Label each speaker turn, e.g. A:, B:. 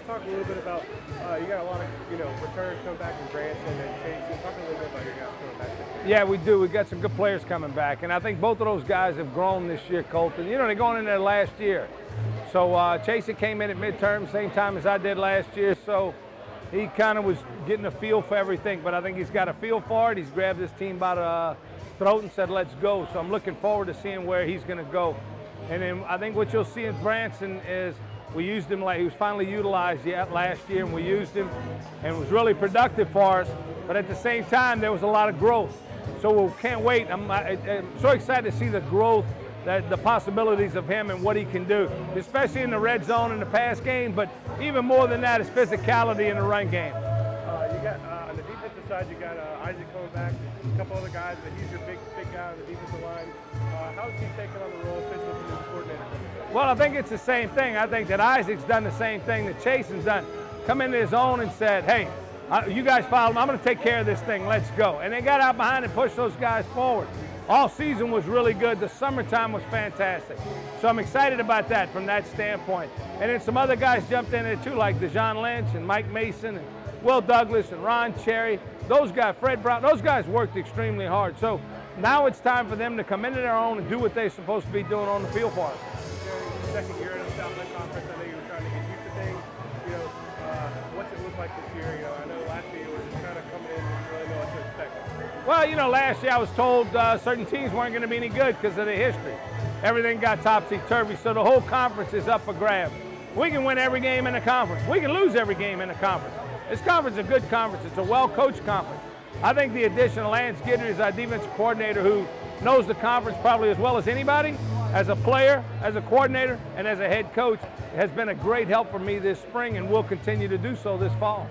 A: let's talk a little bit about, you got a lot of, returns coming back from Branson and Chase. Talk a little bit about your guys coming back this year.
B: Yeah, we do. We got some good players coming back, and I think both of those guys have grown this year, Colton. They're going in there last year. So Chase came in at midterm, same time as I did last year, so he kind of was getting a feel for everything, but I think he's got a feel for it. He's grabbed his team by the throat and said, let's go. So I'm looking forward to seeing where he's going to go. And then I think what you'll see in Branson is we used him like he was finally utilized last year, and we used him, and it was really productive for us. But at the same time, there was a lot of growth. So we can't wait. I'm so excited to see the growth, the possibilities of him and what he can do, especially in the red zone in the pass game, but even more than that is physicality in the run game.
A: You got on the defensive side, you got Isaac coming back, a couple other guys, but he's your big guy on the defensive line. How is he taking on the role, especially with the new coordinator?
B: Well, I think it's the same thing. I think that Isaac's done the same thing that Chasen's done. Come into his own and said, hey, you guys follow him. I'm going to take care of this thing. Let's go. And they got out behind and pushed those guys forward. All season was really good. The summertime was fantastic. So I'm excited about that from that standpoint. And then some other guys jumped in there too, like Dejon Lynch and Mike Mason and Will Douglas and Ron Cherry. Those guys, Fred Brown, those guys worked extremely hard. So now it's time for them to come into their own and do what they're supposed to be doing on the field for us.
A: Second year in the Southland Conference, I know you were trying to get used to things. What's it look like this year? I know last year you were just kind of coming in and didn't really know what to expect.
B: Well, last year I was told certain teams weren't going to be any good because of the history. Everything got topsy-turvy, so the whole conference is up for grabs. We can win every game in the conference. We can lose every game in the conference. This conference is a good conference. It's a well-coached conference. I think the addition of Lance Guidry as our defensive coordinator, who knows the conference probably as well as anybody, as a player, as a coordinator, and as a head coach, has been a great help for me this spring and will continue to do so this fall.